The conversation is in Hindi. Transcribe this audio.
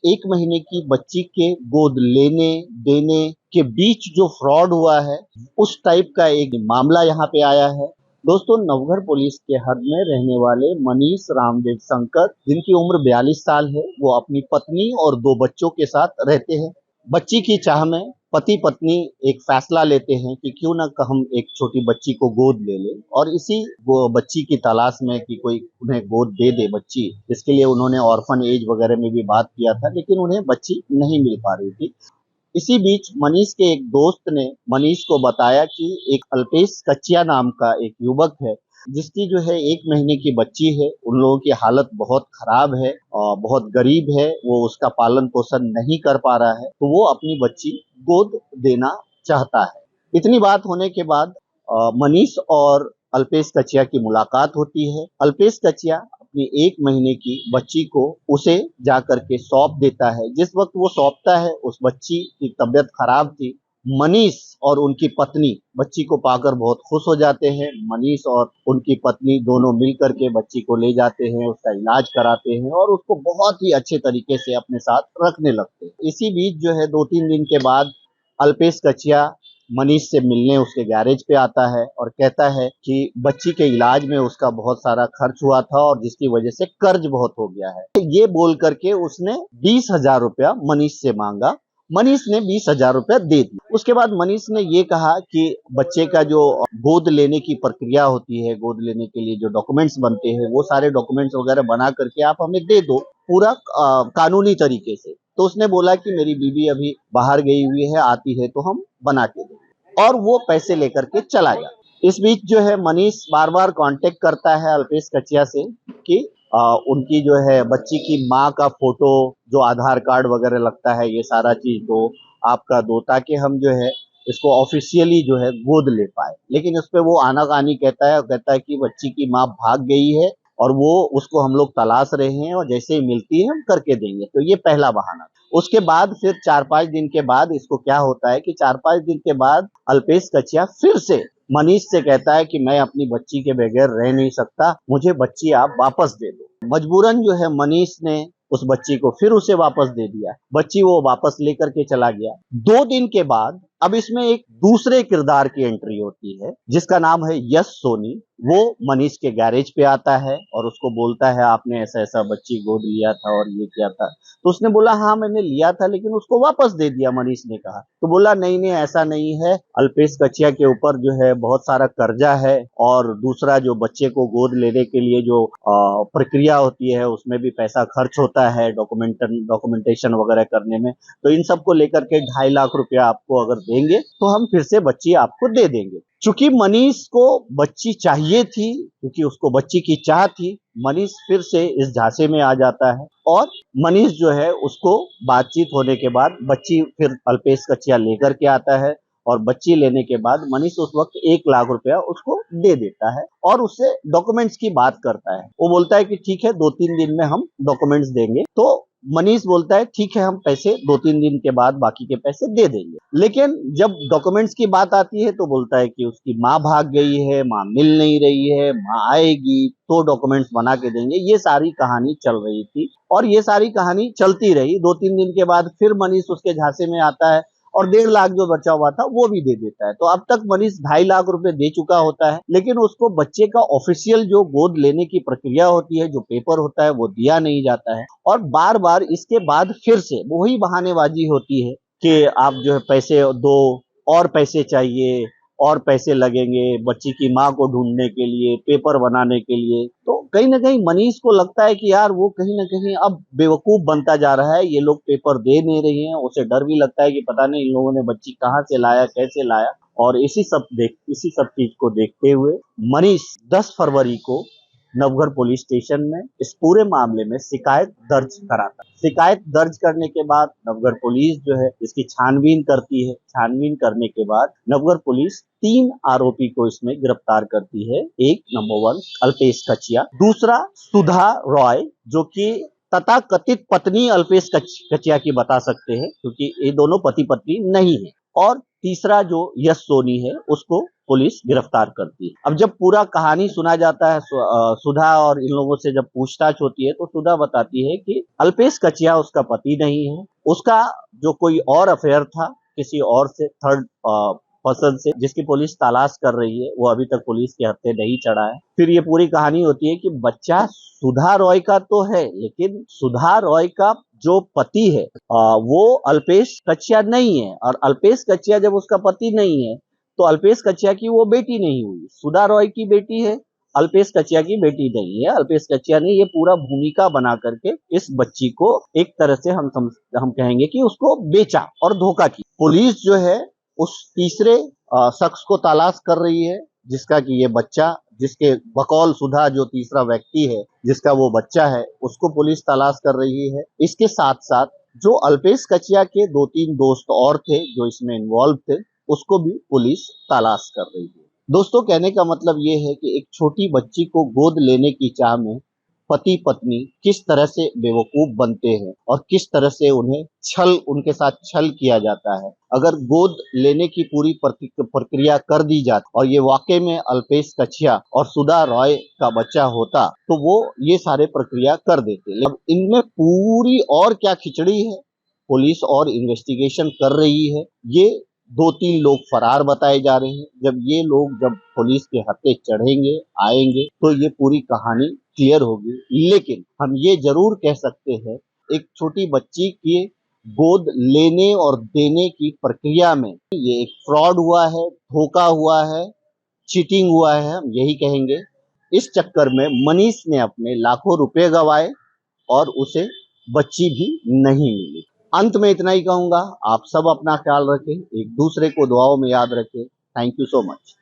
1 महीने की बच्ची के गोद लेने देने के बीच जो फ्रॉड हुआ है, उस टाइप का एक मामला यहाँ पे आया है। दोस्तों, नवघर पुलिस के हद में रहने वाले मनीष रामदेव शंकर, जिनकी उम्र 42 साल है, वो अपनी पत्नी और 2 बच्चों के साथ रहते हैं। बच्ची की चाह में पति पत्नी एक फैसला लेते हैं कि क्यों ना हम एक छोटी बच्ची को गोद ले लें, और इसी वो बच्ची की तलाश में कि कोई उन्हें गोद दे दे बच्ची, इसके लिए उन्होंने ऑर्फन एज वगैरह में भी बात किया था, लेकिन उन्हें बच्ची नहीं मिल पा रही थी। इसी बीच मनीष के एक दोस्त ने मनीष को बताया कि एक अल्पेश कच्चिया नाम का एक युवक है, जिसकी जो है 1 महीने की बच्ची है। उन लोगों की हालत बहुत खराब है और बहुत गरीब है, वो उसका पालन पोषण नहीं कर पा रहा है, तो वो अपनी बच्ची गोद देना चाहता है। इतनी बात होने के बाद मनीष और अल्पेश कच्चिया की मुलाकात होती है। अल्पेश कच्चिया अपनी 1 महीने की बच्ची को उसे जाकर के सौंप देता है। जिस वक्त वो सौंपता है, उस बच्ची की तबीयत खराब थी। मनीष और उनकी पत्नी बच्ची को पाकर बहुत खुश हो जाते हैं। मनीष और उनकी पत्नी दोनों मिलकर के बच्ची को ले जाते हैं, उसका इलाज कराते हैं और उसको बहुत ही अच्छे तरीके से अपने साथ रखने लगते हैं। इसी बीच जो है 2-3 दिन के बाद अल्पेश कच्चिया मनीष से मिलने उसके गैरेज पे आता है और कहता है कि बच्ची के इलाज में उसका बहुत सारा खर्च हुआ था और जिसकी वजह से कर्ज बहुत हो गया है। ये बोल करके उसने 20,000 रुपया मनीष से मांगा। मनीष ने 20,000 रुपया दे दिया। उसके बाद मनीष ने ये कहा कि बच्चे का जो गोद लेने की प्रक्रिया होती है, गोद लेने के लिए जो डॉक्यूमेंट्स बनते हैं, वो सारे डॉक्यूमेंट्स वगैरह बना करके आप हमें दे दो, पूरा कानूनी तरीके से। तो उसने बोला कि मेरी बीवी अभी बाहर गई हुई है, आती है तो हम बना के देंगे, और वो पैसे लेकर के चला गया। इस बीच जो है मनीष बार-बार कांटेक्ट करता है अल्पेश कच्चिया से कि उनकी जो है बच्ची की माँ का फोटो, जो आधार कार्ड वगैरह लगता है, ये सारा चीज दो, आपका दो, ताकि हम जो है इसको ऑफिशियली जो है गोद ले पाए। लेकिन उस पे वो आनाकानी कहता है और कहता है कि बच्ची की माँ भाग गई है और वो उसको हम लोग तलाश रहे हैं और जैसे ही मिलती है हम करके देंगे। तो ये पहला बहाना। उसके बाद फिर 4-5 दिन के बाद इसको क्या होता है कि 4-5 दिन के बाद अल्पेश कच्चिया फिर से मनीष से कहता है कि मैं अपनी बच्ची के बगैर रह नहीं सकता, मुझे बच्ची आप वापस दे दो। मजबूरन जो है मनीष ने उस बच्ची को फिर उसे वापस दे दिया। बच्ची वो वापस लेकर के चला गया। 2 दिन के बाद अब इसमें एक दूसरे किरदार की एंट्री होती है, जिसका नाम है यश सोनी। वो मनीष के गैरेज पे आता है और उसको बोलता है आपने ऐसा ऐसा बच्ची गोद लिया था और ये किया था। तो उसने बोला हाँ मैंने लिया था, लेकिन उसको वापस दे दिया, मनीष ने कहा। तो बोला नहीं नहीं ऐसा नहीं है, अल्पेश कच्चिया के ऊपर जो है बहुत सारा कर्जा है, और दूसरा जो बच्चे को गोद लेने के लिए जो प्रक्रिया होती है उसमें भी पैसा खर्च होता है, डॉक्यूमेंटेशन वगैरह करने में। तो इन सब को लेकर के 2.5 लाख रुपया आपको अगर देंगे तो हम फिर से बच्ची आपको दे देंगे। चूंकि मनीष को बच्ची चाहिए थी, क्योंकि उसको बच्ची की चाह थी, मनीष फिर से इस झांसे में आ जाता है और मनीष जो है उसको बातचीत होने के बाद बच्ची फिर अल्पेश कच्चिया लेकर के आता है, और बच्ची लेने के बाद मनीष उस वक्त 1 लाख रुपया उसको दे देता है और उससे डॉक्यूमेंट्स की बात करता है। वो बोलता है कि ठीक है 2-3 दिन में हम डॉक्यूमेंट्स देंगे। तो मनीष बोलता है ठीक है हम पैसे 2-3 दिन के बाद बाकी के पैसे दे देंगे। लेकिन जब डॉक्यूमेंट्स की बात आती है तो बोलता है कि उसकी माँ भाग गई है, माँ मिल नहीं रही है, माँ आएगी तो डॉक्यूमेंट्स बना के देंगे। ये सारी कहानी चल रही थी और ये सारी कहानी चलती रही। 2-3 दिन के बाद फिर मनीष उसके झांसे में आता है और 1.5 लाख जो बचा हुआ था वो भी दे देता है। तो अब तक मनीष 2.5 लाख रुपए दे चुका होता है, लेकिन उसको बच्चे का ऑफिशियल जो गोद लेने की प्रक्रिया होती है, जो पेपर होता है, वो दिया नहीं जाता है। और बार बार इसके बाद फिर से वही बहानेबाजी होती है कि आप जो है पैसे दो, और पैसे चाहिए, और पैसे लगेंगे बच्ची की माँ को ढूंढने के लिए, पेपर बनाने के लिए। तो कहीं ना कहीं मनीष को लगता है कि यार वो कहीं ना कहीं अब बेवकूफ बनता जा रहा है, ये लोग पेपर दे नहीं रहे हैं। उसे डर भी लगता है कि पता नहीं इन लोगों ने बच्ची कहाँ से लाया, कैसे लाया। और इसी सब चीज को देखते हुए मनीष 10 फरवरी को नवघर पुलिस स्टेशन में इस पूरे मामले में शिकायत दर्ज कराता है। शिकायत दर्ज करने के बाद नवघर पुलिस जो है इसकी छानबीन करती है। छानबीन करने के बाद नवघर पुलिस 3 आरोपी को इसमें गिरफ्तार करती है। एक नंबर 1 अल्पेश कच्चिया, दूसरा सुधा रॉय जो कि तथाकथित पत्नी अल्पेश कच्चिया की बता सकते हैं, क्योंकि ये दोनों पति पत्नी नहीं है, और तीसरा जो यश सोनी है उसको पुलिस गिरफ्तार करती है। अब जब पूरा कहानी सुना जाता है, सुधा और इन लोगों से जब पूछताछ होती है तो सुधा बताती है कि अल्पेश कचिया उसका पति नहीं है, उसका जो कोई और अफेयर था किसी और से, थर्ड पर्सन से, जिसकी पुलिस तलाश कर रही है, वो अभी तक पुलिस के हत्थे नहीं चढ़ा है। फिर ये पूरी कहानी होती है कि बच्चा सुधा रॉय का तो है, लेकिन सुधा रॉय का जो पति है वो अल्पेश कचिया नहीं है, और अल्पेश कचिया जब उसका पति नहीं है तो अल्पेश कचिया की वो बेटी नहीं हुई। सुधा रॉय की बेटी है, अल्पेश कचिया की बेटी नहीं है। अल्पेश कचिया ने ये पूरा भूमिका बना करके इस बच्ची को एक तरह से हम कहेंगे कि उसको बेचा और धोखा किया। पुलिस जो है उस तीसरे शख्स को तलाश कर रही है, जिसका कि ये बच्चा, जिसके बकौल सुधा जो तीसरा व्यक्ति है जिसका वो बच्चा है, उसको पुलिस तलाश कर रही है। इसके साथ साथ जो अल्पेश कचिया के 2-3 दोस्त और थे जो इसमें इन्वॉल्व थे, उसको भी पुलिस तलाश कर रही है। दोस्तों, कहने का मतलब ये है कि एक छोटी बच्ची को गोद लेने की चाह में पति पत्नी किस तरह से बेवकूफ बनते हैं और किस तरह से उनके साथ छल किया जाता है। अगर गोद लेने की पूरी प्रक्रिया कर दी जाती और ये वाकई में अल्पेश कचिया और सुधा रॉय का बच्चा होता तो वो ये सारे प्रक्रिया कर देते। लेकिन इनमें पूरी और क्या खिचड़ी है, पुलिस और इन्वेस्टिगेशन कर रही है। ये 2-3 लोग फरार बताए जा रहे हैं। जब पुलिस के हत्थे चढ़ेंगे, आएंगे, तो ये पूरी कहानी क्लियर होगी। लेकिन हम ये जरूर कह सकते हैं, एक छोटी बच्ची की गोद लेने और देने की प्रक्रिया में ये एक फ्रॉड हुआ है, धोखा हुआ है, चीटिंग हुआ है, हम यही कहेंगे। इस चक्कर में मनीष ने अपने लाखों रुपए गंवाए और उसे बच्ची भी नहीं मिली। अंत में इतना ही कहूंगा, आप सब अपना ख्याल रखें, एक दूसरे को दुआओं में याद रखें। Thank you so much.